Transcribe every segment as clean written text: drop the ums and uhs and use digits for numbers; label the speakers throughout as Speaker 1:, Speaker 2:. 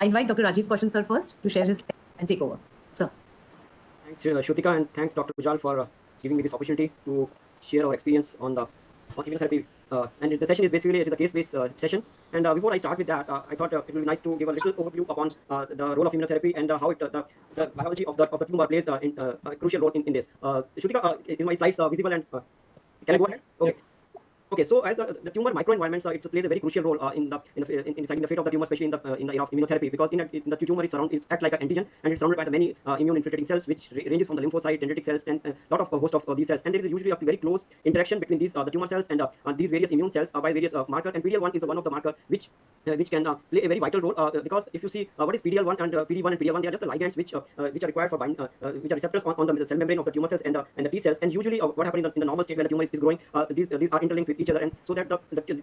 Speaker 1: I invite Dr. Rajiv Kaushan sir first to share his and take over. Sir.
Speaker 2: Thanks, Shrutika, and thanks, Dr. Pujal, for giving me this opportunity to share our experience on immunotherapy. And the session is basically a case-based session. And before I start with that, I thought it would be nice to give a little overview upon the role of immunotherapy and how the biology of the tumor plays a crucial role in this. Shrutika, is my slides visible? And can I go ahead? Okay. Okay, so as the tumor microenvironment, it plays a very crucial role in deciding the fate of the tumor, especially in the era of immunotherapy, because in the tumor is act like an antigen, and it's surrounded by the many immune infiltrating cells, which ranges from the lymphocyte, dendritic cells, and a lot of host of these cells. And there is usually a very close interaction between these the tumor cells and these various immune cells by various marker. And PD-L1 is one of the marker which can play a very vital role because if you see what is PD-L1 and PD-1 and PD-L1, they are just the ligands which are required for which are receptors on the cell membrane of the tumor cells and the T cells. And usually what happens in the normal state when the tumor is growing, these are interlinked with each other, and so that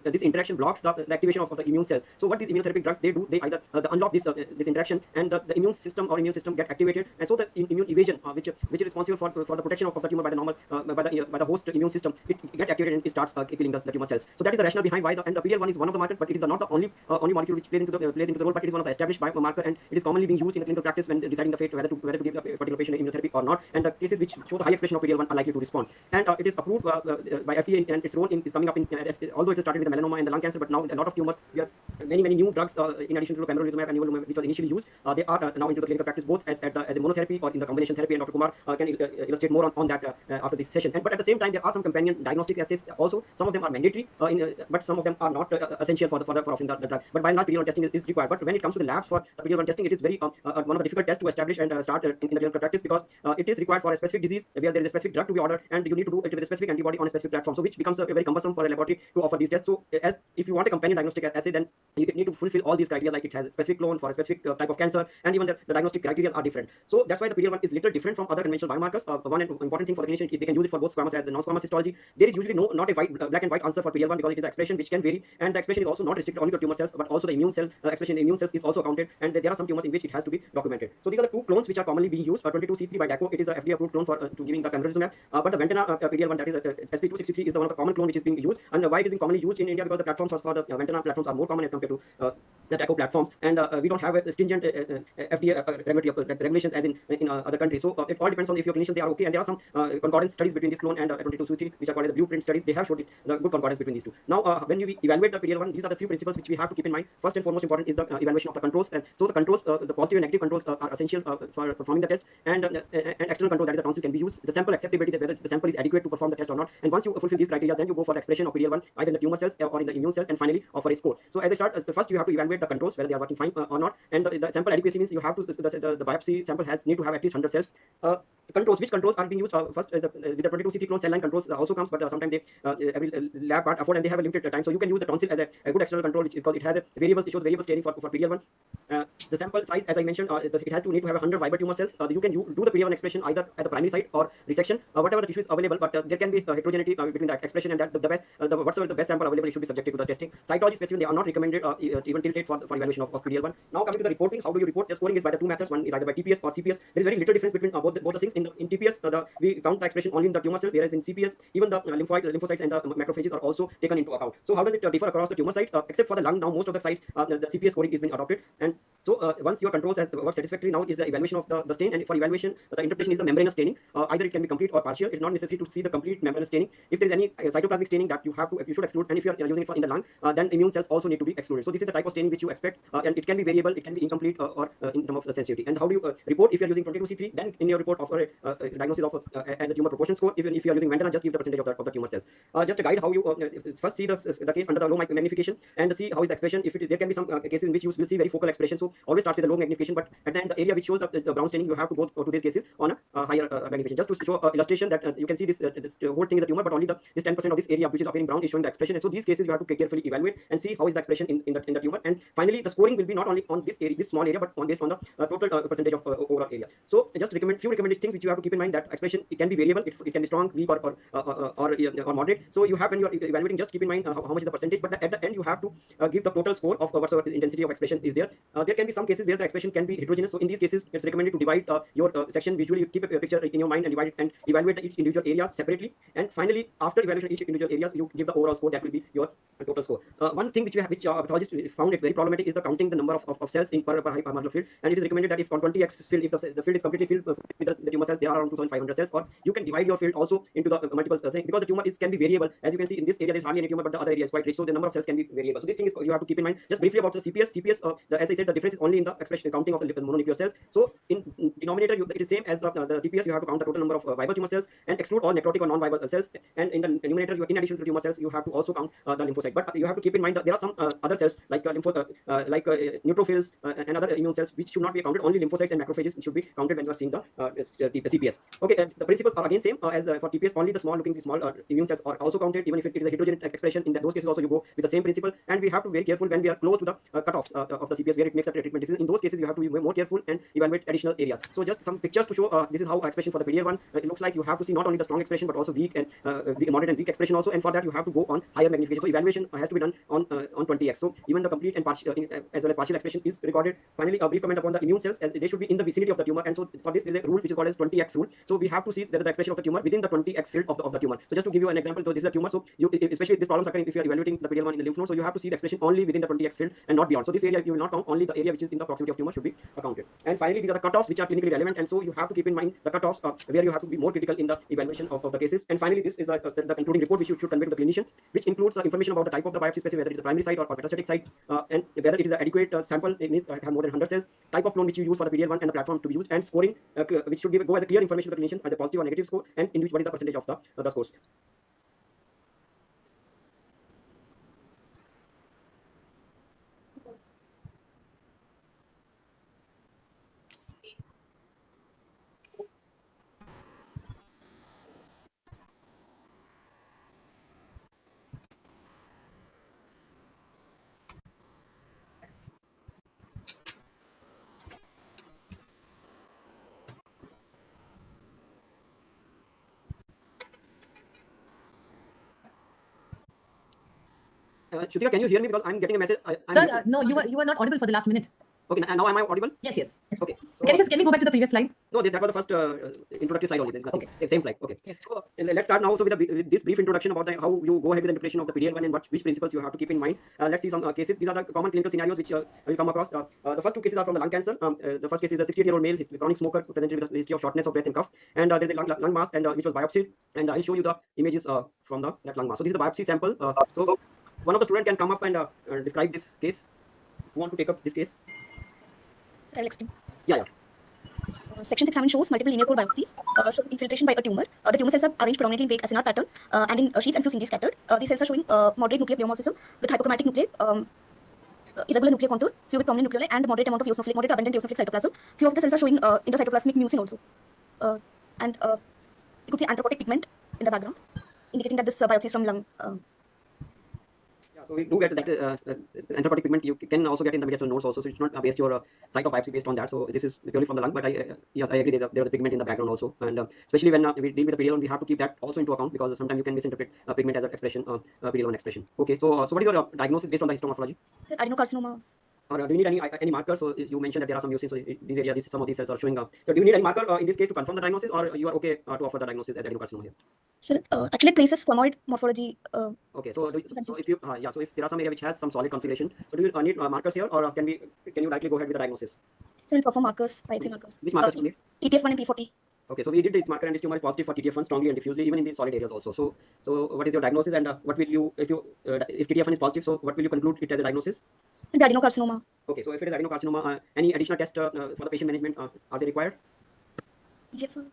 Speaker 2: this interaction blocks the activation of the immune cells. So what these immunotherapy drugs they do, they either unlock this interaction, and the immune system get activated, and so the immune evasion which is responsible for the protection of the tumor by the normal by the host immune system, it get activated and it starts killing the tumor cells. So that is the rationale behind why and the PD-L1 is one of the markers, but it is not the only molecule which plays into the role, but it is one of the established biomarker, and it is commonly being used in the clinical practice when deciding the fate whether to give a particular patient immunotherapy or not. And the cases which show the high expression of PD-L1 are likely to respond. And it is approved by FDA, and its role is coming up in although it started with the melanoma and the lung cancer, but now a lot of tumors, we have many new drugs in addition to pembrolizumab and nivolumab, which was initially used. They are now into the clinical practice both as a monotherapy or in the combination therapy, and Dr. Kumar can illustrate more on that after this session. But at the same time, there are some companion diagnostic assays also. Some of them are mandatory, but some of them are not essential for offering the drug. But by and large, PD-L1 testing is required. But when it comes to the labs for the PD-L1 testing, it is very one of the difficult tests to establish and start in the clinical practice, because it is required for a specific disease where there is a specific drug to be ordered, and you need to do it with a specific antibody on a specific platform, so which becomes very cumbersome for a laboratory to offer these tests. So as if you want a companion diagnostic assay, then you need to fulfill all these criteria, like it has a specific clone for a specific type of cancer, and even the diagnostic criteria are different. So that's why the PD-L1 is little different from other conventional biomarkers. One important thing for the clinician is they can use it for both squamous as and non-squamous histology. There is usually not a black and white answer for PD-L1, because it is the expression which can vary, and the expression is also not restricted only to tumor cells, but also the immune cell expression in immune cells is also counted, and there are some tumors in which it has to be documented. So these are the two clones which are commonly being used. 22C3 by DACO, it is a FDA approved clone for to giving the pembrolizumab, but the Ventana PD-L1, that is SP263, is the one of the common clone which is being used. And why it is being commonly used in India? Because the platforms for the Ventana platforms are more common as compared to the DACO platforms, and we don't have a stringent FDA regulations as in other countries. So it all depends on if your clinician they are okay, and there are some concordance studies between this clone and 22C3, which are called as the blueprint studies. They have showed the good concordance between these two. Now, when you evaluate the PD-L1, these are the few principles which we have to keep in mind. First and foremost important is the evaluation of the controls, and so the controls, the positive and negative controls are essential for performing the test, and external control, that is the tonsil, can be used. The sample acceptability, whether the sample is adequate to perform the test or not, and once you fulfill these criteria, then you go for the expression of PD-L1 either in the tumor cells or in the immune cells, and finally offer a score. So as I start, first you have to evaluate the controls, whether they are working fine or not, and the sample adequacy means you have to the biopsy sample need to have at least 100 cells. Which controls are being used first with the 22C3 clone, cell line controls also comes, but sometimes they every lab can't afford, and they have a limited time, so you can use the tonsil as a good external control, because it has a variables, it shows variable scaling for PD-L1. The sample size, as I mentioned, it has to need to have 100 viable tumor cells. You can do the PD-L1 expression either at the primary site or resection, whatever the tissue is available, but there can be heterogeneity between the expression, and that whatsoever the best sample available, it should be subjected to the testing. Cytology specimen, they are not recommended even till date for evaluation of PD-L1. Now coming to the reporting, how do you report? The scoring is by the two methods. One is either by TPS or CPS. There is very little difference between both the things. In TPS, we count the expression only in the tumor cell, whereas in CPS, even the lymphocytes and the macrophages are also taken into account. So how does it differ across the tumor sites? Except for the lung, now most of the sites, the CPS scoring is being adopted. And so once your controls has worked satisfactorily, now is the evaluation of the stain, and for evaluation, the interpretation is the membranous staining. Either it can be complete or partial. It's not necessary to see the complete membranous staining. If there is any cytoplasmic staining that you should exclude, and if you are using it for in the lung, then immune cells also need to be excluded. So this is the type of staining which you expect, and it can be variable, it can be incomplete, or in terms of the sensitivity. And how do you report? If you are using 22C3, then in your report offer a diagnosis of as a tumor proportion score. Even if you are using Ventana, just give the percentage of the tumor cells. Just a guide how you first see the case under the low magnification and see how is the expression. If there can be some cases in which you will see very focal expression, so always start with the low magnification, but at the end, the area which shows the brown staining, you have to go to these cases on a higher magnification. Just to show illustration that you can see this whole thing is a tumor, but only this 10% of this area which is appearing brown is showing the expression. And so these cases you have to carefully evaluate and see how is the expression in the tumor. And finally, the scoring will be not only on this area, this small area, but based on the total percentage of overall area. So just few recommended things which you have to keep in mind, that expression it can be variable, it can be strong, weak, or moderate. So you have, when you are evaluating, just keep in mind how much is the percentage, but at the end you have to give the total score of whatsoever the intensity of expression is there. There can be some cases where the expression can be heterogeneous. So in these cases, it's recommended to divide your section visually. You keep a picture in your mind and divide it and evaluate each individual area separately. And finally, after evaluation of each individual area, plus you give the overall score. That will be your total score. One thing which pathologists found it very problematic is the counting the number of cells in per high molecular field, and it is recommended that if on 20x field, if the field is completely filled with the tumor cells, there are around 2,500 cells, or you can divide your field also into the multiple cells, because the tumor can be variable. As you can see in this area, there is hardly any tumor, but the other area is quite rich, so the number of cells can be variable. So this thing is you have to keep in mind. Just briefly about the CPS. As I said, the difference is only in the expression counting of the mononuclear cells. So in denominator, it is same as the TPS. You have to count the total number of viable tumor cells and exclude all necrotic or non-viable cells. And in the numerator, in addition to the tumor cells, you have to also count the lymphocyte. But you have to keep in mind that there are some other cells like neutrophils and other immune cells which should not be counted. Only lymphocytes and macrophages should be counted when you are seeing the CPS. Okay, the principles are again same as for TPS. Only the small immune cells are also counted, even if it is a heterogeneous expression. In those cases also you go with the same principle, and we have to be very careful when we are close to the cutoffs of the CPS where it makes a treatment decision. In those cases you have to be more careful and evaluate additional areas. So just some pictures to show this is how expression for the PDL1 it looks like. You have to see not only the strong expression but also weak and moderate and weak expression also, and for that you have to go on higher magnification. So evaluation has to be done on 20x. So even the complete and partial as well as partial expression is recorded. Finally, a brief comment upon the immune cells, as they should be in the vicinity of the tumor, and so for this there is a rule which is called as 20x rule. So we have to see whether the expression of the tumor within the 20x field of the tumor. So just to give you an example, so this is a tumor. So you, especially this problem occurring if you are evaluating the PDL1 in the lymph node, so you have to see the expression only within the 20x field and not beyond. So this area you will not count, only the area which is in the proximity of tumor should be accounted. And finally, these are the cutoffs which are clinically relevant, and so you have to keep in mind the cutoffs where you have to be more critical in the evaluation of the cases. And finally, this is the concluding report which you should convey to the clinician, which includes information about the type of the biopsy specimen, whether it is a primary site or metastatic site, and whether it is an adequate sample. It needs to have more than 100 cells, type of clone which you use for the PDL1 and the platform to be used, and scoring which should go as a clear information to the clinician as a positive or negative score, and in which what is the percentage of the scores. Shrutika, can you hear me? Because I'm getting a message.
Speaker 1: Sir, no, you were not audible for the last minute.
Speaker 2: Okay, now am I audible?
Speaker 1: Yes.
Speaker 2: Okay. So,
Speaker 1: Can we go back to the previous slide?
Speaker 2: no, that was the first introductory slide only.
Speaker 1: Okay.
Speaker 2: Same slide. Okay.
Speaker 1: Yes.
Speaker 2: So let's start now. So with this brief introduction about how you go ahead with the interpretation of the PDL1 and which principles you have to keep in mind. Let's see some cases. These are the common clinical scenarios which will come across. The first two cases are from the lung cancer. The first case is a 68-year-old male, chronic smoker, presented with a history of shortness of breath and cough, and there is a lung mass and which was biopsied, and I'll show you the images from that lung mass. So this is the biopsy sample. So one of the students can come up and describe this case. Who want to take up this case?
Speaker 3: I'll explain.
Speaker 2: Yeah.
Speaker 3: Section 6 shows multiple linear core biopsies showing infiltration by a tumor. The tumor cells are arranged predominantly in vague acinar pattern and in sheets and few singly scattered. These cells are showing moderate nuclear pleomorphism with hypochromatic nuclei, irregular nuclear contour, few with prominent nucleoli, and moderate amount of moderate to abundant eosinophilic cytoplasm. Few of the cells are showing intracytoplasmic mucin also. And you could see anthracotic pigment in the background, indicating that this biopsy is from lung.
Speaker 2: So we do get that anthracotic pigment. You can also get in the mediastinal nodes also. So it's not based your site of biopsy based on that. So this is purely from the lung. But yes, I agree. There is a pigment in the background also, and especially when we deal with the PDL1, we have to keep that also into account, because sometimes you can misinterpret pigment as an expression, PDL1 expression. Okay. So what is your diagnosis based on the histomorphology?
Speaker 3: So adenocarcinoma.
Speaker 2: Or do you need any marker? So you mentioned that there are some mucins. So these areas, some of these cells are showing up. So do you need any marker in this case to confirm the diagnosis, or you are okay to offer the diagnosis as adenocarcinoma here?
Speaker 3: So actually it places squamoid morphology.
Speaker 2: Okay, so if you so if there are some area which has some solid configuration, so do you need markers here, or can you directly go ahead with the diagnosis?
Speaker 3: So we'll perform markers, biopsy markers.
Speaker 2: Which markers do you need?
Speaker 3: TTF1 and P40.
Speaker 2: Okay, so we did this marker, and this tumor is positive for TTF1 strongly and diffusely, even in these solid areas also. So what is your diagnosis, and what will you if TTF1 is positive? So what will you conclude it as a diagnosis?
Speaker 3: The adenocarcinoma.
Speaker 2: Okay, so if it is adenocarcinoma, any additional test for the patient management are they required?
Speaker 3: EGFR.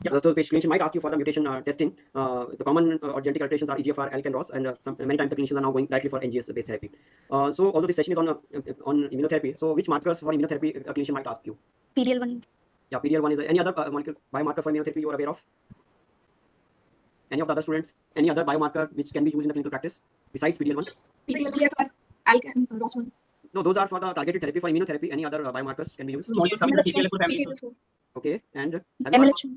Speaker 2: Yeah, so the clinician might ask you for the mutation testing. The common or genetic alterations are EGFR, ALK, and ROS, and many times the clinicians are now going directly for NGS-based therapy. So although this session is on immunotherapy, so which markers for immunotherapy a clinician might ask you?
Speaker 3: PDL1.
Speaker 2: Yeah, PDL1 is any other biomarker for immunotherapy you are aware of? Any of the other students? Any other biomarker which can be used in the clinical practice besides PDL1?
Speaker 3: EGFR, ALK, and ROS1.
Speaker 2: No, those are for the targeted therapy. For immunotherapy, any other biomarkers can be used? Okay, and
Speaker 3: MLH.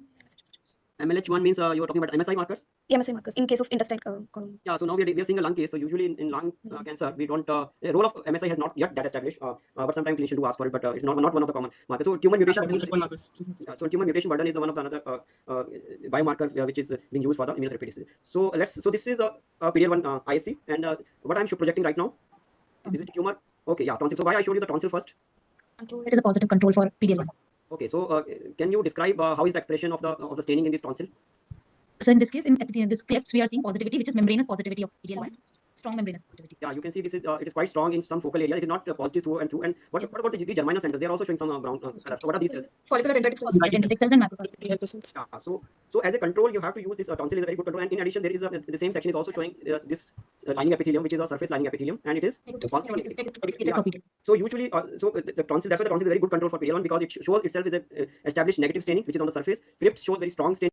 Speaker 2: MLH1 means you are talking about MSI markers.
Speaker 3: MSI markers in case of intestine column.
Speaker 2: Yeah, so now we are seeing a lung case. So usually in lung cancer, we don't, the role of MSI has not yet that established, but sometimes clinicians do ask for it, but it's not one of the common markers. So tumor mutation burden, so tumor mutation burden is one of the another biomarker which is being used for the immunotherapy disease. So this is a PD-L1 ISC, and what I'm projecting right now, is it tumor? Okay, yeah, tonsil. So why I showed you the tonsil first?
Speaker 1: It is a positive control for PD-L1.
Speaker 2: Okay, so can you describe how is the expression of the staining in this tonsil?
Speaker 1: So in this case, in this clefts, we are seeing positivity, which is membranous positivity of PD-L1. Strong membranous positivity.
Speaker 2: Yeah, you can see this is it is quite strong in some focal area. It is not positive through and through. And what about the germinal centers? They are also showing some brown color. So what are these cells?
Speaker 3: Follicular dendritic cells.
Speaker 1: Dendritic cells and macrophages.
Speaker 2: Yeah, so as a control, you have to use this tonsil is a very good control. And in addition, there is the same section is also showing this lining epithelium, which is a surface lining epithelium, and it is positive.
Speaker 1: Negative.
Speaker 2: So usually, the tonsil, that's why the tonsil is a very good control for PD-L1 because it shows itself is a established negative staining, which is on the surface. Crypt shows very strong staining.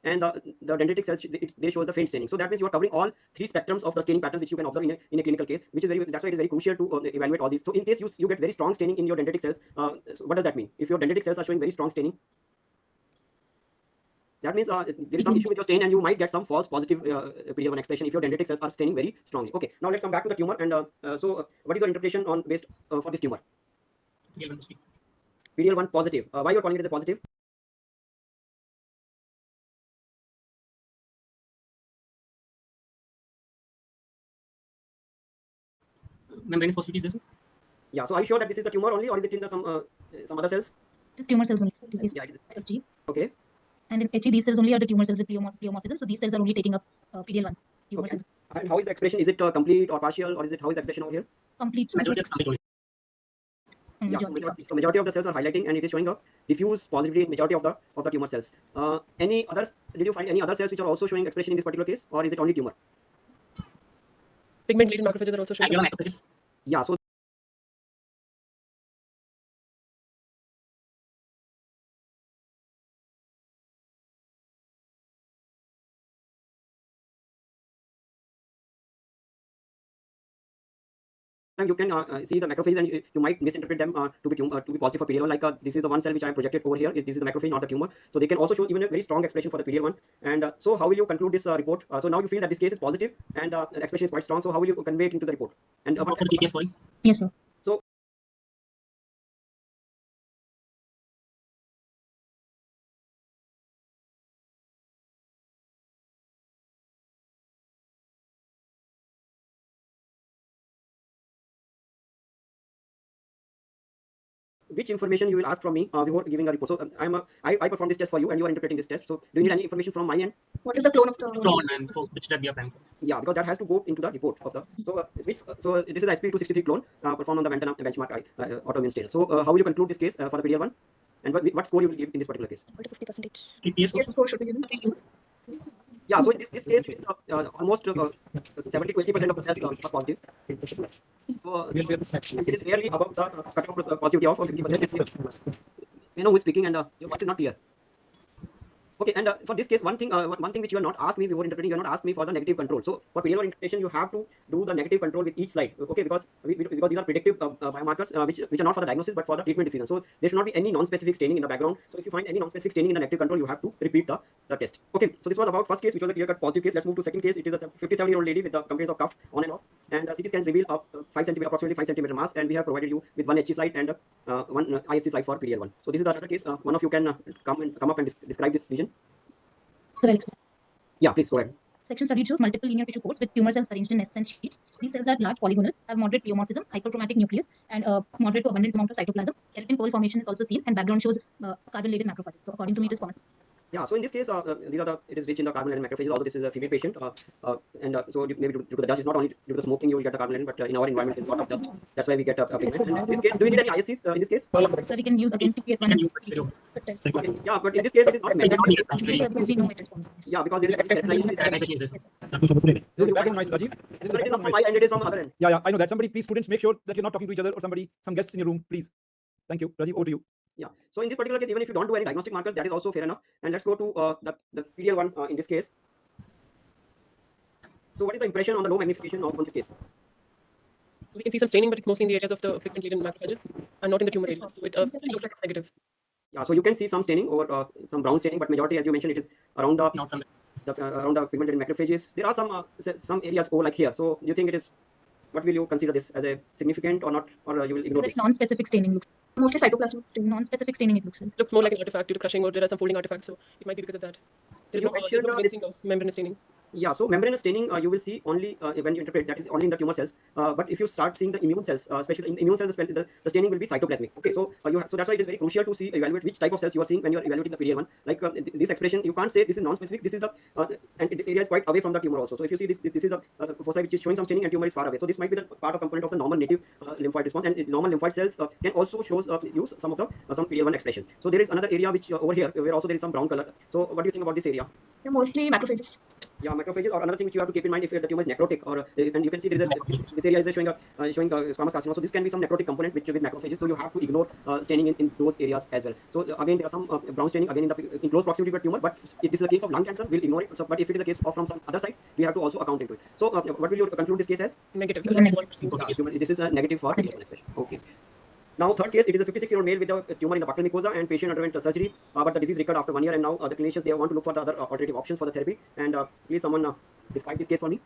Speaker 2: And the dendritic cells, they show the faint staining. So that means you are covering all three spectrums of the staining patterns which you can observe in a clinical case, which is that's why it is very crucial to evaluate all these. So in case you get very strong staining in your dendritic cells, so what does that mean? If your dendritic cells are showing very strong staining, that means there is some issue with your stain, and you might get some false positive PD-L1 expression if your dendritic cells are staining very strongly. Okay, now let's come back to the tumor. And so what is your interpretation on based for this tumor? PD-L1 positive. Why you are calling it as a positive?
Speaker 4: Membranous positivity is this?
Speaker 2: Yeah. So are you sure that this is the tumor only, or is it in the some other cells?
Speaker 1: This tumor cells only. This is
Speaker 2: Yeah, it is.
Speaker 1: HG.
Speaker 2: Okay.
Speaker 1: And in HG, these cells only are the tumor cells with pleomorphism. So these cells are only taking up PD-L1 tumor cells.
Speaker 2: And how is the expression? Is it complete or partial, or is it how is the expression over here?
Speaker 1: Complete.
Speaker 4: Majority of complete only.
Speaker 2: Yeah, so majority of the cells are highlighting, and it is showing a diffuse positivity in majority of the tumor cells. Any others? Did you find any other cells which are also showing expression in this particular case, or is it only tumor?
Speaker 5: Pigment-laden macrophages are also showing.
Speaker 4: Alveolar macrophages.
Speaker 2: Yeah. So you can see the macrophages, and you might misinterpret them to be positive for PD-L1. Like this is the one cell which I projected over here. This is the macrophage, not the tumor. So they can also show even a very strong expression for the PD-L1. And so how will you conclude this report? So now you feel that this case is positive and the expression is quite strong. So how will you convey it into the report? And
Speaker 4: For the PPS scoring.
Speaker 1: Yes, sir.
Speaker 2: So which information you will ask from me before giving a report? So I perform this test for you, and you are interpreting this test. So do you need any information from my end?
Speaker 3: What is the clone of the
Speaker 4: Clone and for which drug we are planning for.
Speaker 2: Yeah, because that has to go into the report of the. So so this is the SP263 clone performed on the Ventana benchmark autoimmune state. So how will you conclude this case for the PD-L1, and what score you will give in this particular case?
Speaker 3: 50%?
Speaker 4: PPS score.
Speaker 3: Yes, score should be given.
Speaker 2: Yeah, so in this case, it's, almost 70 to 80% of the cells are positive. So it is barely above the cutoff positivity of 50%. You know who is speaking, and your voice is not clear. Okay, and for this case, one thing which you have not asked me before interpreting, you have not asked me for the negative control. So for PD-L1 interpretation, you have to do the negative control with each slide. Okay, because these are predictive biomarkers which are not for the diagnosis but for the treatment decision. So there should not be any non-specific staining in the background. So if you find any non-specific staining in the negative control, you have to repeat the test. Okay, so this was about first case, which was a clear-cut positive case. Let's move to second case. It is a 57-year-old lady with the complaints of cough on and off, and CT scan reveal of approximately 5 centimeter mass, and we have provided you with one HG slide and one ISC slide for PD-L1. So this is the other case. One of you can come up and describe this vision. Yeah, please go ahead.
Speaker 1: Section study shows multiple linear tissue coats with tumor cells arranged in nests and sheets. These cells are large polygonal, have moderate pleomorphism, hyperchromatic nucleus, and moderate to abundant amount of cytoplasm. Keratin pearl formation is also seen, and background shows carbon-laden macrophages. So according to me, it is promising.
Speaker 2: Yeah, so in this case, it is rich in the carbon-laden macrophages. Although this is a female patient, and so maybe due to the dust, it's not only due to the smoking you will get the carbon-laden, but in our environment, there's a lot of dust. That's why we get a pigment. And in this case, do we need any ISCs in this case?
Speaker 1: So we can use again CPS1.
Speaker 2: Okay, yeah, but in this case, it is not mandatory.
Speaker 1: Because we know it responds.
Speaker 2: Yeah, because there is
Speaker 4: Randomization is this.
Speaker 6: This is recording noise, Rajiv.
Speaker 2: it is not from my end, it is from the other end.
Speaker 6: Yeah, I know that. Somebody, please, students, make sure that you're not talking to each other or some guests in your room, please. Thank you. Rajiv, over to you.
Speaker 2: Yeah. So in this particular case, even if you don't do any diagnostic markers, that is also fair enough. And let's go to the PDL1 in this case. So what is the impression on the low magnification of on this case?
Speaker 5: We can see some staining, but it's mostly in the areas of the pigment-laden macrophages and not in the tumor area. So it looks like it's negative.
Speaker 2: Yeah. So you can see some staining or some brown staining, but majority, as you mentioned, it is around the
Speaker 4: Not from
Speaker 2: around the pigmented macrophages. There are some areas over like here. So you think it is? What will you consider this as a significant or not, or you will ignore
Speaker 1: It's
Speaker 2: this?
Speaker 1: a non-specific staining look.
Speaker 3: Mostly cytoplasm.
Speaker 1: Non-specific staining it looks like.
Speaker 5: It looks more like an artifact due to crushing, or there are some folding artifacts, so it might be because of that. There's
Speaker 2: You
Speaker 5: no
Speaker 2: mentioned,
Speaker 5: convincing membranous staining.
Speaker 2: Yeah, so membranous staining you will see only when you interpret, that is only in the tumor cells. But if you start seeing the immune cells, especially in immune cells, the staining will be cytoplasmic. Okay, so so that's why it is very crucial to evaluate which type of cells you are seeing when you are evaluating the PDL1. Like this expression, you can't say this is non-specific. This is the and this area is quite away from the tumor also. So if you see this is the foci which is showing some staining and tumor is far away. So this might be the part of component of the normal native lymphoid response, and normal lymphoid cells can also use some of the some PDL1 expression. So there is another area which over here where also there is some brown color. So what do you think about this area?
Speaker 3: They're mostly macrophages.
Speaker 2: Yeah, macrophages, or another thing which you have to keep in mind if the tumor is necrotic, or and you can see there is this area is showing squamous carcinoma. So this can be some necrotic component with macrophages. So you have to ignore staining in those areas as well. So again, there are some brown staining again in close proximity to the tumor. But if this is a case of lung cancer, we'll ignore it. So, but if it is a case of from some other side, we have to also account into it. So what will you conclude this case as?
Speaker 5: Negative.
Speaker 2: Yeah, this is a negative for expression. Okay. Now, third case, it is a 56-year-old male with a tumor in the buccal mucosa, and patient underwent surgery, but the disease recurred after 1 year, and now the clinicians, they want to look for the other alternative options for the therapy. And please someone describe this case for me.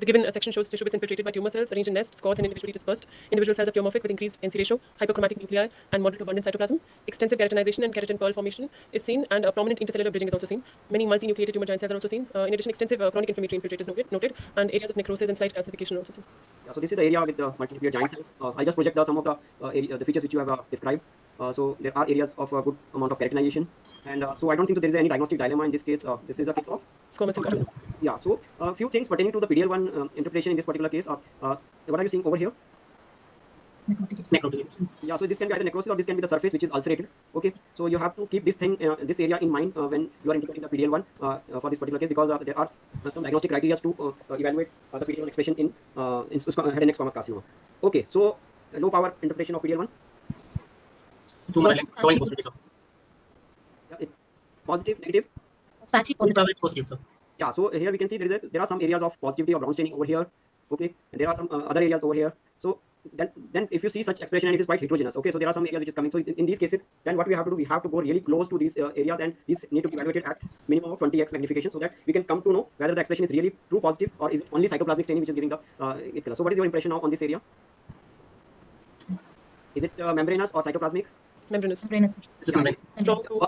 Speaker 5: The given section shows tissue bits infiltrated by tumor cells arranged in nests, squads, and individually dispersed. Individual cells are pleomorphic with increased NC ratio, hyperchromatic nuclei, and moderate to abundant cytoplasm. Extensive keratinization and keratin pearl formation is seen, and a prominent intercellular bridging is also seen. Many multinucleated tumor giant cells are also seen. In addition, extensive chronic inflammatory infiltrate is noted, and areas of necrosis and slight calcification are also seen.
Speaker 2: Yeah, so this is the area with the multinuclear giant cells. I just project some of the features which you have described. So there are areas of a good amount of keratinization, and so I don't think that there is any diagnostic dilemma in this case. This is a case of
Speaker 5: Squamous cell carcinoma.
Speaker 2: yeah. So a few things pertaining to the PDL1 interpretation in this particular case. What are you seeing over here?
Speaker 4: necrotic.
Speaker 2: Yeah, so this can be either necrosis or this can be the surface which is ulcerated. Okay, so you have to keep this thing, this area in mind when you are interpreting the PDL1 for this particular case, because there are some diagnostic criteria to evaluate the PDL1 expression in head and neck squamous carcinoma. Okay, so low power interpretation of PDL1.
Speaker 4: Tumor showing positive, sir.
Speaker 2: Yeah, positive, negative.
Speaker 1: Patchy positive.
Speaker 4: Positive, sir.
Speaker 2: Yeah, so here we can see there are some areas of positivity or brown staining over here. Okay, and there are some other areas over here. So then if you see such expression and it is quite heterogeneous, okay, so there are some areas which is coming. So in these cases, then what we have to do, we have to go really close to these areas, and these need to be evaluated at minimum of 20x magnification, so that we can come to know whether the expression is really true positive or is it only cytoplasmic staining which is giving the it color. So what is your impression now on this area? Is it membranous or cytoplasmic?
Speaker 5: Membranous.
Speaker 1: Membranous.
Speaker 5: Strong to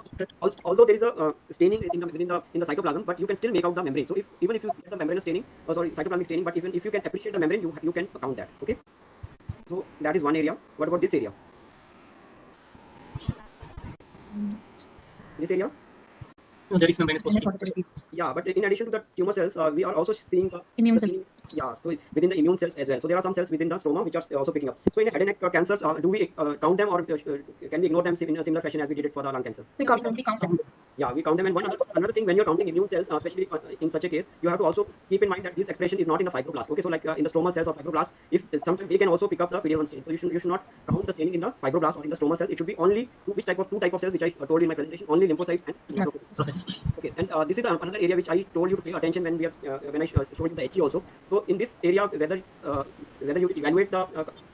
Speaker 2: Although there is a staining within the cytoplasm, but you can still make out the membrane. So even if you get the membranous staining, cytoplasmic staining, but even if you can appreciate the membrane, you can count that. Okay. So that is one area. What about this area? This area?
Speaker 4: No, there is membranous
Speaker 1: Membranous
Speaker 4: positive.
Speaker 1: positivity.
Speaker 2: Yeah, but in addition to the tumor cells, we are also seeing the
Speaker 1: Immune
Speaker 2: the
Speaker 1: cells.
Speaker 2: staining, yeah, so within the immune cells as well. So there are some cells within the stroma which are also picking up. So in head and neck cancers, do we count them, or can we ignore them in a similar fashion as we did it for the lung cancer?
Speaker 3: We count them.
Speaker 1: We count them.
Speaker 2: Yeah, we count them. And another thing, when you're counting immune cells, especially in such a case, you have to also keep in mind that this expression is not in the fibroblast. Okay, so like in the stromal cells or fibroblast, if sometimes they can also pick up the PD-L1 stain. So you should not count the staining in the fibroblast or in the stromal cells. It should be only two type of cells which I told in my presentation, only lymphocytes and macrophages. Okay, and this is another area which I told you to pay attention when when I showed you the HE also. So in this area, whether you evaluate the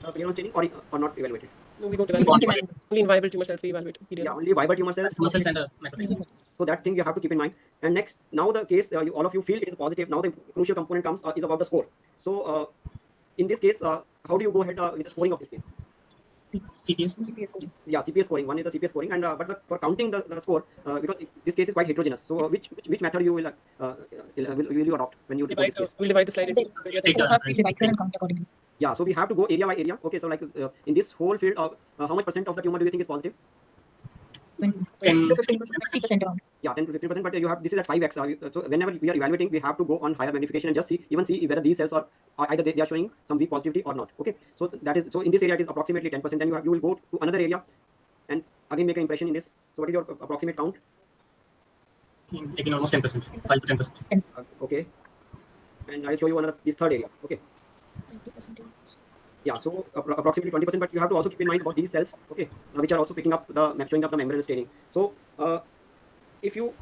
Speaker 2: PD-L1 staining or not evaluate it.
Speaker 5: No, we don't
Speaker 1: We
Speaker 5: evaluate.
Speaker 1: don't evaluate.
Speaker 5: Only in viable tumor cells we evaluate.
Speaker 2: Yeah, only viable tumor cells.
Speaker 4: Tumor cells and the macrophages.
Speaker 1: Immune cells.
Speaker 2: So that thing you have to keep in mind. And next, now the case all of you feel it is positive. Now the crucial component comes is about the score. So in this case, how do you go ahead with the scoring of this case?
Speaker 4: CPS.
Speaker 1: CPS scoring.
Speaker 2: Yeah, CPS scoring. One is the CPS scoring, and for counting the score, because this case is quite heterogeneous. So which method you will you adopt when you report this case?
Speaker 5: We'll divide the slide into various
Speaker 4: Take
Speaker 1: Both halves we divide cell and count accordingly.
Speaker 2: Yeah, so we have to go area by area. Okay, so like in this whole field, how much % of the tumor do you think is positive?
Speaker 1: 20
Speaker 4: 10
Speaker 1: to 15%, 50% around.
Speaker 2: Yeah, 10 to 15%. But you have this is at 5x. So whenever we are evaluating, we have to go on higher magnification and just see whether these cells are either they are showing some weak positivity or not. Okay, so that is so in this area it is approximately 10%. Then you will go to another area and again make an impression in this. So what is your approximate count?
Speaker 4: Like in almost 10%, 5 to 10%.
Speaker 2: Okay, and I'll show you this third area. Okay, Yeah, so approximately 20%, but you have to also keep in mind about these cells, okay, which are also picking up showing up the membranous staining. So if you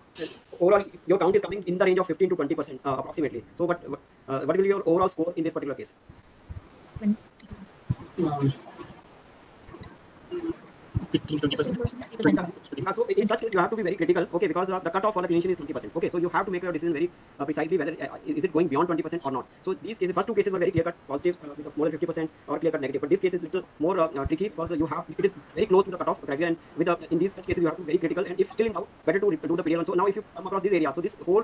Speaker 2: overall your count is coming in the range of 15 to 20% approximately. So what will be your overall score in this particular case?
Speaker 4: Um, 15-20%.
Speaker 1: 30%.
Speaker 2: Yeah, so in such case you have to be very critical, okay, because the cutoff for the clinician is 20%. Okay, so you have to make your decision very precisely whether is it going beyond 20% or not. So these cases, first two cases were very clear cut positive with more than 50% or clear cut negative, but this case is little more tricky because you have it is very close to the cutoff criteria, and with in these such cases you have to be very critical, and if still in doubt, better to do the period one. So now if you come across this area, so this whole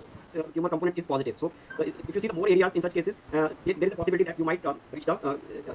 Speaker 2: tumor component is positive. So if you see the more areas in such cases, there is a possibility that you might reach the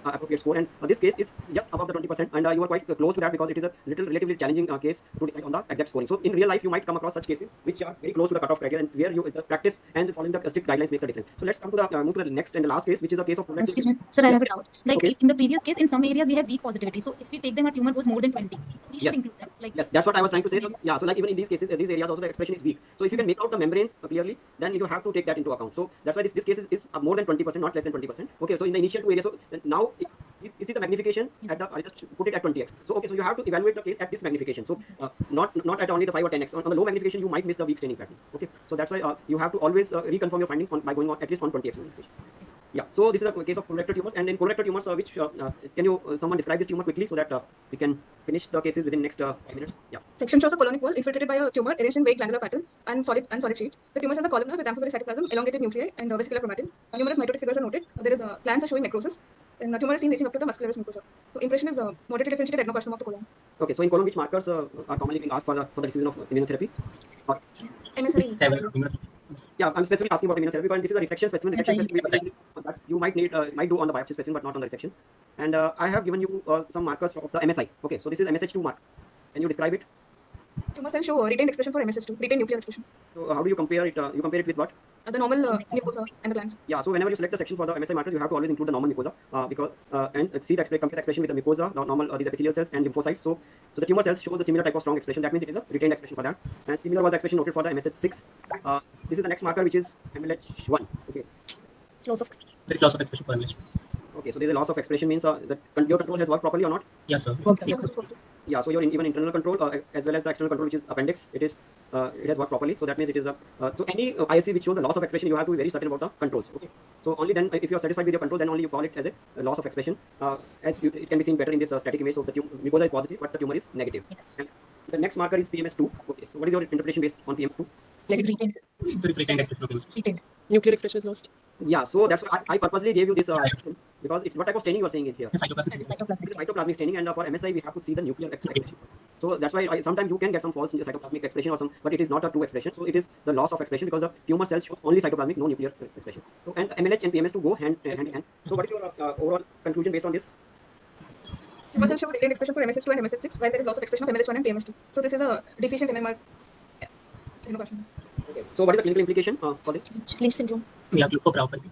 Speaker 2: appropriate score, and this case is just above the 20%, and you are quite close to that because it is a relatively challenging case to decide on the exact scoring. So in real life, you might come across such cases which are very close to the cutoff criteria, and where the practice and following the strict guidelines makes a difference. So let's come to the move to the next and the last case, which is a case of
Speaker 1: Excuse me, sir, I have a doubt. Like
Speaker 2: Okay.
Speaker 1: in the previous case, in some areas we have weak positivity. So if we take them, a tumor goes more than 20, we should
Speaker 2: Yes.
Speaker 1: include them. Like
Speaker 2: Yes, that's what I was trying to say. So,
Speaker 1: Yes.
Speaker 2: yeah, so like even in these cases, these areas also the expression is weak. So if you can make out the membranes clearly, then you have to take that into account. So that's why this case is more than 20%, not less than 20%. Okay, so in the initial two areas, so now this is the magnification at the I just put it at 20x. So okay, so you have to evaluate the case at this magnification. So not at only the 5 or 10x. On the low magnification, you might miss the weak staining pattern. Okay, so that's why you have to always reconfirm your findings by going on at least on 20x magnification. Yeah, so this is the case of colorectal tumors, and in colorectal tumors, which can you someone describe this tumor quickly so that we can finish the cases within next 5 minutes? Yeah.
Speaker 3: Section shows a colonic wall infiltrated by a tumor arranged in vague glandular pattern and solid sheets. The tumor has a columnar with amphibolic cytoplasm, elongated nuclei, and vesicular chromatin. Numerous mitotic figures are noted. There is glands are showing necrosis, and the tumor is seen reaching up to the muscularis mucosa. So impression is moderately differentiated adenocarcinoma of the colon.
Speaker 2: Okay, so in colon, which markers are commonly being asked for the decision of immunotherapy? Or,
Speaker 3: MSI.
Speaker 2: yeah, I'm specifically asking about immunotherapy because this is a resection specimen. Resection specimen that you might need might do on the biopsy specimen, but not on the resection. And I have given you some markers of the MSI. Okay, so this is MSH2 mark. Can you describe it?
Speaker 3: Tumor cells show retained expression for MSS2, retained nuclear expression.
Speaker 2: So how do you compare it? You compare it with what?
Speaker 3: The normal mucosa and the glands.
Speaker 2: Yeah, so whenever you select the section for the MSI markers, you have to always include the normal mucosa because and see the compare the expression with the mucosa, the normal these epithelial cells and lymphocytes. So the tumor cells show the similar type of strong expression. That means it is a retained expression for that. And similar was the expression noted for the MSH6. This is the next marker, which is MLH1. Okay.
Speaker 3: Loss of expression.
Speaker 4: There is loss of expression for MLH.
Speaker 2: Okay, so there is a loss of expression means that your control has worked properly or not?
Speaker 4: Yes, sir.
Speaker 2: Yeah, so your even internal control as well as the external control, which is appendix, it has worked properly. So that means it is a so any ISC which shows the loss of expression, you have to be very certain about the controls. Okay, so only then if you are satisfied with your control, then only you call it as a loss of expression. It can be seen better in this static image. So the mucosa is positive, but the tumor is negative.
Speaker 1: Yes.
Speaker 2: And the next marker is PMS2. Okay, so what is your interpretation based on PMS2?
Speaker 1: It is retained.
Speaker 4: There is retained expression of MLH.
Speaker 1: Retained.
Speaker 5: Nuclear expression is lost.
Speaker 2: Yeah, so that's why I purposely gave you this because what type of staining you are saying it here?
Speaker 4: Cytoplasmic staining.
Speaker 2: It is cytoplasmic staining, and for MSI we have to see the nuclear expression. So that's why sometimes you can get some false cytoplasmic expression or some, but it is not a true expression. So it is the loss of expression because the tumor cells show only cytoplasmic, no nuclear expression. So and MLH and PMS2 go hand in hand. So what is your overall conclusion based on this?
Speaker 3: Tumor cells show retained expression for MSS2 and MSH6, while there is loss of expression of MLH1 and PMS2. So this is a deficient MMR.
Speaker 2: Okay. So what is the clinical implication for this?
Speaker 3: Lynch syndrome.
Speaker 4: We have to look for brow fighting.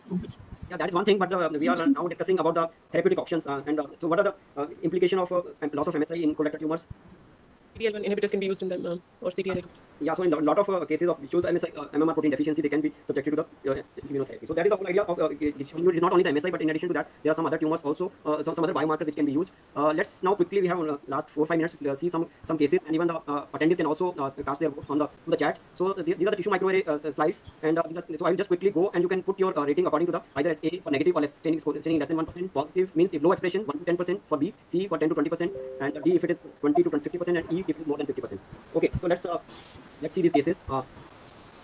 Speaker 2: Yeah, that is one thing, but we are now discussing about the therapeutic options and so what are the implication of loss of MSI in colorectal tumors?
Speaker 5: PD-L1 inhibitors can be used in them or CTLA.
Speaker 2: Yeah, so in a lot of cases of which shows MSI, MMR protein deficiency, they can be subjected to the immunotherapy. So that is the whole idea of it is not only the MSI, but in addition to that, there are some other tumors also, some other biomarkers which can be used. Let's now quickly, we have last 4 or 5 minutes to see some cases, and even the attendees can also cast their votes on the chat. So these are the tissue microarray slides, and so I will just quickly go, and you can put your rating according to the either at A for negative or less staining less than 1%. Positive means if low expression 1 to 10% for B, C for 10 to 20%, and D if it is 20 to 50%, and E if it is more than 50%. Okay, so let's see these cases.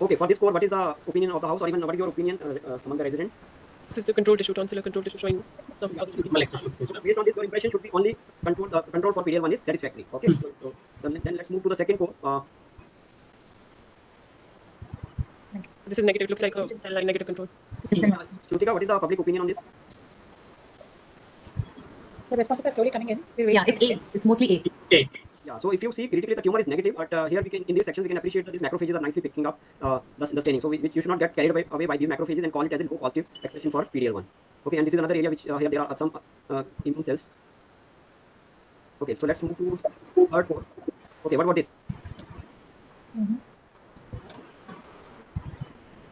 Speaker 2: Okay, for this score, what is the opinion of the house, or even what is your opinion among the residents?
Speaker 5: This is the control tissue, tonsillar control tissue showing some
Speaker 4: Minimal expression.
Speaker 2: Based on this, your impression should be only control for PDL1 is satisfactory. Okay, so then let's move to the second core.
Speaker 5: This is negative. It looks like a cell line negative control.
Speaker 2: Shrutika, what is the public opinion on this?
Speaker 3: The responses are slowly coming in.
Speaker 1: Yeah, it's A. It's mostly A.
Speaker 4: Okay.
Speaker 2: Yeah, so if you see critically the tumor is negative, but here we can in this section we can appreciate that these macrophages are nicely picking up the staining. So which you should not get carried away by these macrophages and call it as a low positive expression for PDL1. Okay, and this is another area which here there are some immune cells. Okay, so let's move to third core. Okay, what about this?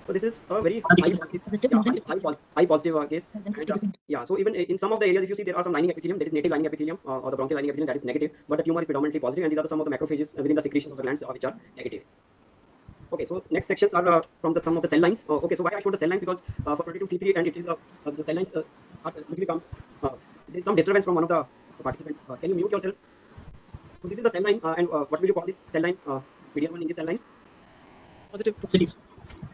Speaker 2: So this is a very
Speaker 1: Positive, more than 50%.
Speaker 2: high positive case.
Speaker 1: More than
Speaker 2: And,
Speaker 1: 50%.
Speaker 2: yeah, so even in some of the areas, if you see there are some lining epithelium, there is native lining epithelium or the bronchial lining epithelium that is negative, but the tumor is predominantly positive, and these are some of the macrophages within the secretions of the glands which are negative. Okay, so next sections are from some of the cell lines. Okay, so why I showed the cell line, because for 22C3 and it is the cell lines usually comes. There is some disturbance from one of the participants. Can you mute yourself? So this is the cell line, and what will you call this cell line? PD1 in this cell line.
Speaker 5: Positive.
Speaker 4: Positives.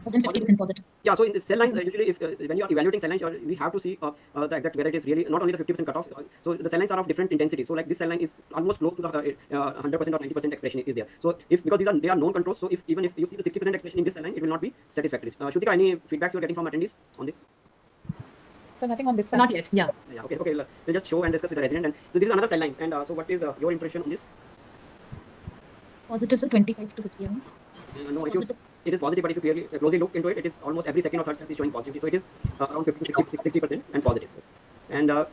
Speaker 1: More than 50% positive.
Speaker 2: Yeah, so in the cell line, usually if when you are evaluating cell lines, we have to see the exact whether it is really not only the 50% cutoff. So the cell lines are of different intensity. So like this cell line is almost close to the 100% or 90% expression is there. So if because they are known controls, so if even if you see the 60% expression in this cell line, it will not be satisfactory. Shrutika, any feedbacks you are getting from attendees on this?
Speaker 7: So nothing on this one.
Speaker 1: Not yet. Yeah.
Speaker 2: Yeah, okay. We'll just show and discuss with the resident. And so this is another cell line. And so what is your impression on this?
Speaker 1: Positive, so 25 to 50.
Speaker 2: No, it is positive, but if you closely look into it, it is almost every second or third cell is showing positivity. So it is around 50 to 60% and positive. And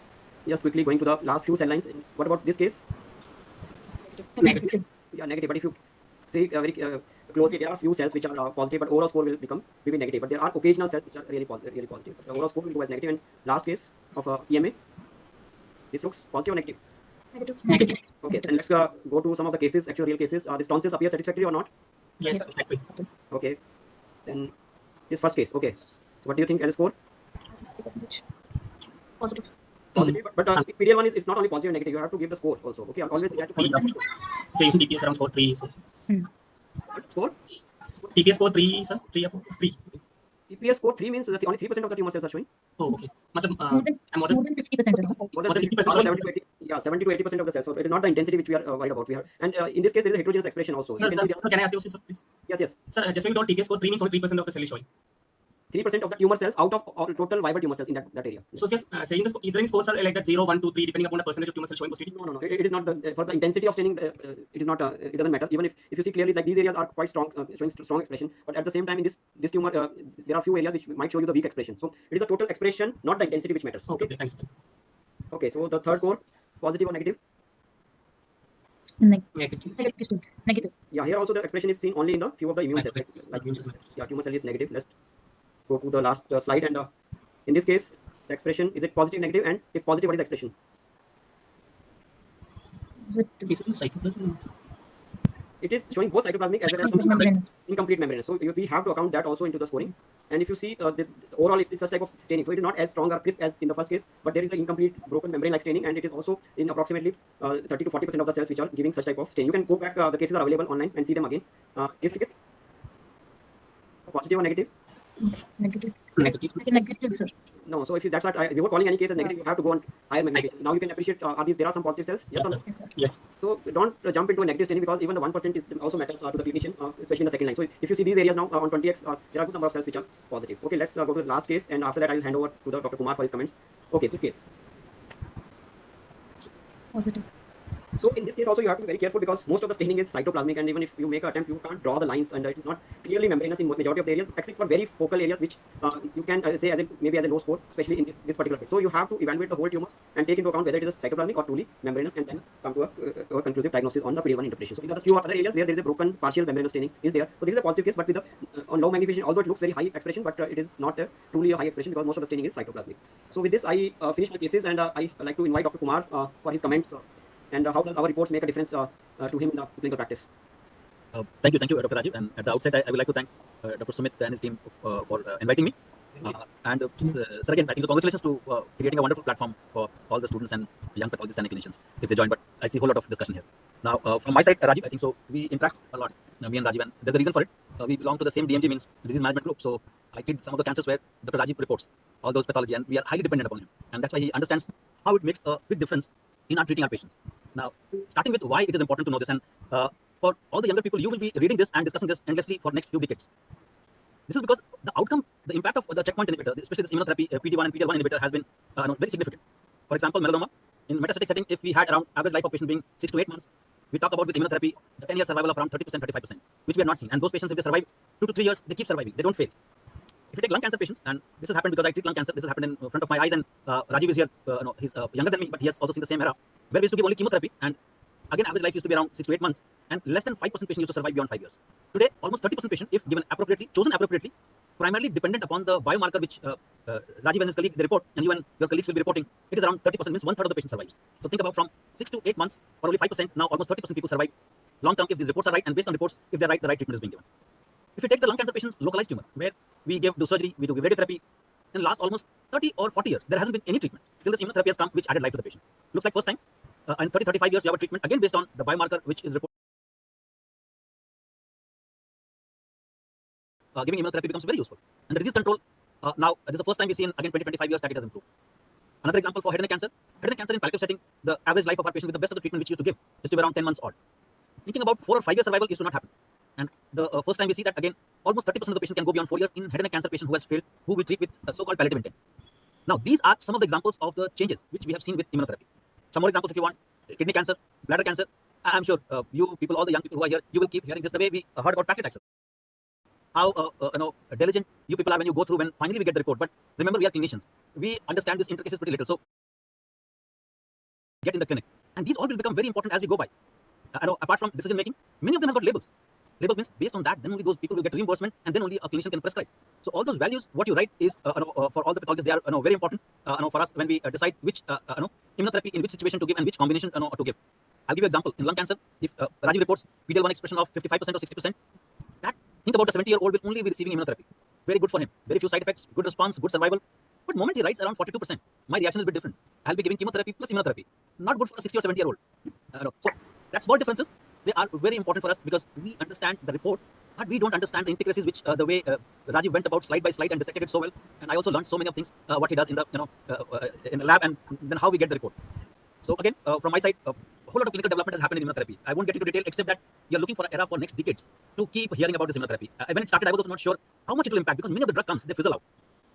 Speaker 2: just quickly going to the last few cell lines. What about this case?
Speaker 1: Negative.
Speaker 2: Yeah, negative. But if you see very closely, there are few cells which are positive, but overall score will be negative. But there are occasional cells which are really positive. But the overall score will go as negative. And last case of EMA, this looks positive or negative?
Speaker 1: Negative.
Speaker 2: Okay, then let's go to some of the cases, actual real cases. The tonsils appear satisfactory or not?
Speaker 4: Yes,
Speaker 1: Yes.
Speaker 4: exactly.
Speaker 2: Okay, then this first case. Okay, so what do you think as a score?
Speaker 3: 50%.
Speaker 1: Positive.
Speaker 2: Positive, but PDL1 is it's not only positive and negative. You have to give the score also. Okay, always you have to
Speaker 4: Three,
Speaker 2: follow the
Speaker 4: if you're using TPS around score 3, so
Speaker 2: score.
Speaker 4: TPS score 3, sir, 3 or 4? 3.
Speaker 2: TPS score 3 means that only 3% of the tumor cells are showing.
Speaker 4: Oh, okay. Matlab,
Speaker 1: More than,
Speaker 4: I'm more than
Speaker 1: more than 50%. You know?
Speaker 2: More than
Speaker 4: More than
Speaker 2: 50%,
Speaker 4: 50%,
Speaker 2: 70 to 80, yeah, 70 to 80% of the cells. So it is not the intensity which we are worried about. And in this case, there is a heterogeneous expression also.
Speaker 4: Sir,
Speaker 2: You can see
Speaker 4: can I ask you a question, sir, please?
Speaker 2: yes.
Speaker 4: Sir, just when you told TPS score 3 means only 3% of the cell is showing.
Speaker 2: 3% of the tumor cells out of all total viable tumor cells in that area.
Speaker 4: So if you're saying this, is there any scores are like that 0, 1, 2, 3, depending upon the percentage of tumor cells showing positivity?
Speaker 2: No. It is not for the intensity of staining. It is not. It doesn't matter. Even if you see clearly, like these areas are quite strong, showing strong expression. But at the same time, in this tumor, there are few areas which might show you the weak expression. So it is the total expression, not the intensity, which matters.
Speaker 4: Okay, thanks.
Speaker 2: Okay. So the third core, positive or negative?
Speaker 4: Negative.
Speaker 1: Negative.
Speaker 2: Yeah. Here also the expression is seen only in the few of the immune cells. Like
Speaker 4: Immune cells.
Speaker 2: yeah, tumor cell is negative. Let's go to the last slide. And in this case, the expression is it positive, negative, and if positive, what is the expression?
Speaker 4: Basically, cytoplasm.
Speaker 2: It is showing both cytoplasmic as well as some
Speaker 1: Membranous.
Speaker 2: incomplete membranous. So we have to account that also into the scoring. And if you see the overall, it's such type of staining. So it is not as strong or crisp as in the first case, but there is an incomplete broken membrane-like staining, and it is also in approximately 30 to 40% of the cells which are giving such type of stain. You can go back. The cases are available online and see them again. Case. Positive or negative?
Speaker 1: Negative.
Speaker 4: Negative.
Speaker 1: Negative, sir.
Speaker 2: No. So if that's not, if you were calling any case as negative, you have to go on higher magnification. Now you can appreciate there are some positive cells. Yes or no?
Speaker 1: Yes, sir.
Speaker 4: Yes.
Speaker 2: So don't jump into a negative staining, because even the 1% is also matters to the clinician, especially in the second line. So if you see these areas now on 20x, there are good number of cells which are positive. Okay, let's go to the last case, and after that I will hand over to the Dr. Kumar for his comments. Okay, this case.
Speaker 1: Positive.
Speaker 2: So in this case also you have to be very careful, because most of the staining is cytoplasmic, and even if you make an attempt, you can't draw the lines, and it is not clearly membranous in majority of the areas, except for very focal areas which you can say as maybe as a low score, especially in this particular case. So you have to evaluate the whole tumor and take into account whether it is cytoplasmic or truly membranous, and then come to a conclusive diagnosis on the PD1 interpretation. So these are the few other areas where there is a broken partial membranous staining is there. So this is a positive case, but with on low magnification, although it looks very high expression, but it is not truly a high expression, because most of the staining is cytoplasmic. So with this I finish my cases, and I like to invite Dr. Kumar for his comments. And how does our reports make a difference to him in the clinical practice?
Speaker 6: Thank you, Dr. Rajiv. And at the outset, I would like to thank Dr. Sumit and his team for inviting me. Sir, again, I think so congratulations to creating a wonderful platform for all the students and young pathologists and clinicians if they join. But I see a whole lot of discussion here. Now, from my side, Rajiv, I think so we interact a lot, me and Rajiv, and there's a reason for it. We belong to the same DMG, means disease management group. So I treat some of the cancers where Dr. Rajiv reports all those pathology, and we are highly dependent upon him. And that's why he understands how it makes a big difference in our treating our patients. Now, starting with why it is important to know this, and for all the younger people, you will be reading this and discussing this endlessly for next few decades. This is because the outcome, the impact of the checkpoint inhibitor, especially this immunotherapy, PD1 and PD-L1 inhibitor, has been very significant. For example, melanoma, in metastatic setting, if we had around average life of patient being 6 to 8 months, we talk about with immunotherapy, the 10-year survival of around 30%, 35%, which we are not seeing. And those patients, if they survive 2 to 3 years, they keep surviving. They don't fail. If you take lung cancer patients, and this has happened because I treat lung cancer, this has happened in front of my eyes, and Rajiv is here, he's younger than me, but he has also seen the same era, where we used to give only chemotherapy, and again, average life used to be around 6 to 8 months, and less than 5% patient used to survive beyond 5 years. Today, almost 30% patient, if given appropriately, chosen appropriately, primarily dependent upon the biomarker which Rajiv and his colleague they report, and you and your colleagues will be reporting, it is around 30%, means 1/3 of the patient survives. So think about from 6 to 8 months, for only 5%, now almost 30% people survive long term if these reports are right, and based on reports, if they're right, the right treatment is being given. If you take the lung cancer patient's localized tumor, where we do surgery, we do radiotherapy, in the last almost 30 or 40 years, there hasn't been any treatment. Till this immunotherapy has come, which added life to the patient. Looks like first time, in 30, 35 years, you have a treatment, again based on the biomarker, which is reported. Giving immunotherapy becomes very useful. And the disease control, now, this is the first time we see in, again, 20, 25 years that it has improved. Another example for head and neck cancer. Head and neck cancer in palliative setting, the average life of our patient with the best of the treatment which used to give is to be around 10 months odd. Thinking about 4 or 5 years survival used to not happen. And the first time we see that, again, almost 30% of the patient can go beyond 4 years in head and neck cancer patient who has failed, who we treat with a so-called palliative intent. Now, these are some of the examples of the changes which we have seen with immunotherapy. Some more examples if you want. Kidney cancer, bladder cancer. I'm sure you people, all the young people who are here, you will keep hearing this the way we heard about packet access. How diligent you people are when you go through, when finally we get the report. But remember, we are clinicians. We understand these intricacies pretty little. So get in the clinic. And these all will become very important as we go by. Apart from decision making, many of them have got labels. Label means based on that, then only those people will get reimbursement, and then only a clinician can prescribe. So all those values, what you write is, for all the pathologists, they are very important for us when we decide which immunotherapy in which situation to give and which combination to give. I'll give you an example. In lung cancer, if Rajiv reports PD-L1 expression of 55% or 60%, that, think about a 70-year-old will only be receiving immunotherapy. Very good for him. Very few side effects, good response, good survival. But the moment he writes around 42%, my reaction is a bit different. I'll be giving chemotherapy plus immunotherapy. Not good for a 60 or 70-year-old. So that small differences, they are very important for us because we understand the report, but we don't understand the intricacies which the way Rajiv went about slide by slide and dissected it so well. And I also learned so many of things what he does in the in the lab, and then how we get the report. So again, from my side, a whole lot of clinical development has happened in immunotherapy. I won't get into detail except that you're looking for an era for next decades to keep hearing about this immunotherapy. When it started, I was also not sure how much it will impact because many of the drug comes, they fizzle out.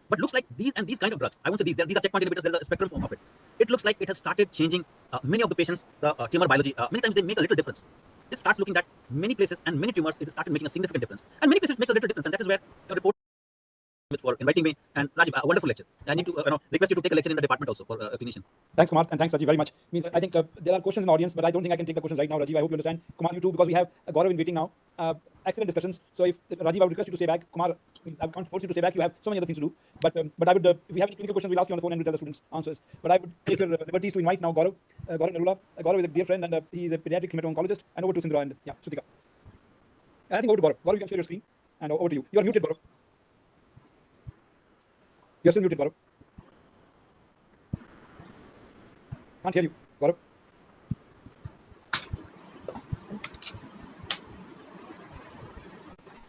Speaker 6: But looks like these kind of drugs, I won't say these are checkpoint inhibitors, there's a spectrum of it. It looks like it has started changing many of the patients, the tumor biology. Many times they make a little difference. It starts looking at many places and many tumors, it has started making a significant difference. And many places it makes a little difference, and that is where your report for inviting me. And Rajiv, a wonderful lecture. I need to request you to take a lecture in the department also for a clinician.
Speaker 8: Thanks, Kumar, and thanks, Rajiv, very much. I think there are questions in the audience, but I don't think I can take the questions right now, Rajiv. I hope you understand. Kumar, you too, because we have Gaurav in waiting now. Excellent discussions. So if Rajiv, I would request you to stay back. Kumar, I can't force you to stay back. You have so many other things to do. But I would, if we have any clinical questions, we'll ask you on the phone and we'll tell the students answers. But I would take your liberties to invite now Gaurav. Gaurav Narula. Gaurav is a dear friend and he is a pediatric hemato-oncologist. And over to Sindra and Shrutika. I think over to Gaurav. Gaurav, you can share your screen. And over to you. You are muted, Gaurav. You're still muted, Gaurav. Can't hear you, Gaurav.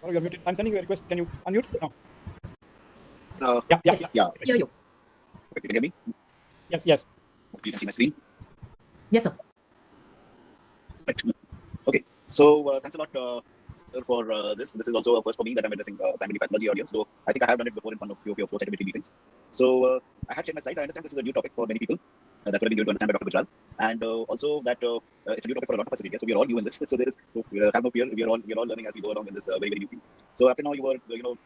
Speaker 8: Gaurav, you're muted. I'm sending you a request. Can you unmute? No.
Speaker 1: Yes. Hear you.
Speaker 9: Can you hear me?
Speaker 8: Yes.
Speaker 9: You can see my screen?
Speaker 1: Yes, sir.
Speaker 9: Right. Okay. So thanks a lot, sir, for this. This is also a first for me that I'm addressing primary pathology audience. So I think I have done it before in front of few of your flow cytometry meetings. So I have checked my slides. I understand this is a new topic for many people. That's what I've been given to understand by Dr. Gujral. And also that it's a new topic for a lot of us here. So we are all new in this. So there is have no fear. We are all learning as we go along in this very new field. So after now you were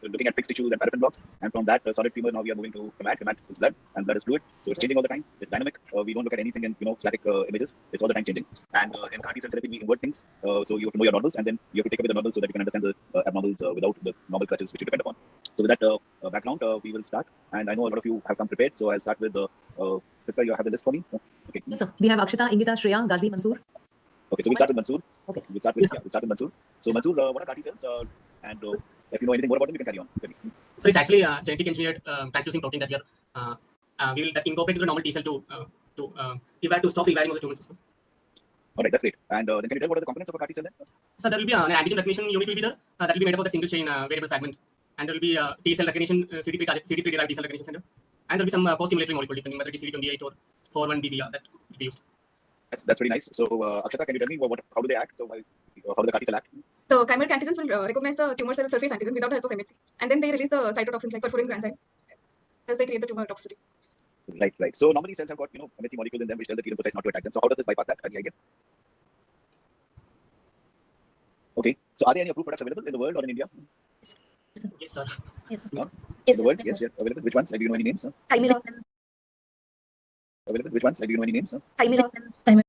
Speaker 9: looking at fixed tissues and paraffin blocks, and from that solid tumor now we are moving to hemat. Hemat is blood, and blood is fluid. So it's changing all the time. It's dynamic. We don't look at anything in static images. It's all the time changing. And in CAR T-cell therapy we invert things. So you have to know your normals, and then you have to take away the normals so that you can understand the abnormals without the normal crutches which you depend upon. So with that background, we will start. And I know a lot of you have come prepared, so I'll start with Prithvi, you have the list for me? Okay.
Speaker 1: Yes, sir. We have Akshita, Ingita, Shreya, Ghazi, Mansoor.
Speaker 9: Okay, so we'll start with Mansoor.
Speaker 1: Okay.
Speaker 9: We'll start with Mansoor. So Mansoor, what are CAR T-cells? And if you know anything more about them, you can carry on.
Speaker 4: So it's actually a genetic engineered transducing protein that we will incorporate into the normal T cell to stop the rewiring of the tumor system.
Speaker 9: All right, that's great. And then can you tell what are the components of a CAR T-cell then?
Speaker 4: So there will be an antigen recognition unit will be there. That will be made up of the single chain variable fragment, and there will be T cell recognition CD3 derived T cell recognition center, and there will be some co-stimulatory molecule depending whether it is CD28 or 41BB that will be used.
Speaker 9: That's pretty nice. So Akshata, can you tell me how do they act? So how do the CAR T-cell act?
Speaker 3: So chimeric antigens will recognize the tumor cell surface antigen without the help of MHC, and then they release the cytotoxins like perforin granzyme. Thus they create the tumor toxicity.
Speaker 9: Right. So normally cells have got MHC molecules in them which tell the T lymphocytes not to attack them. So how does this bypass that? Any idea? Okay. So are there any approved products available in the world or in India?
Speaker 4: Yes, sir.
Speaker 1: Yes, sir.
Speaker 9: No? In the world? Yes, available. Which ones? Do you know any names?
Speaker 3: Chimera.
Speaker 9: Available. Which ones? Do you know any names?
Speaker 3: Chimera.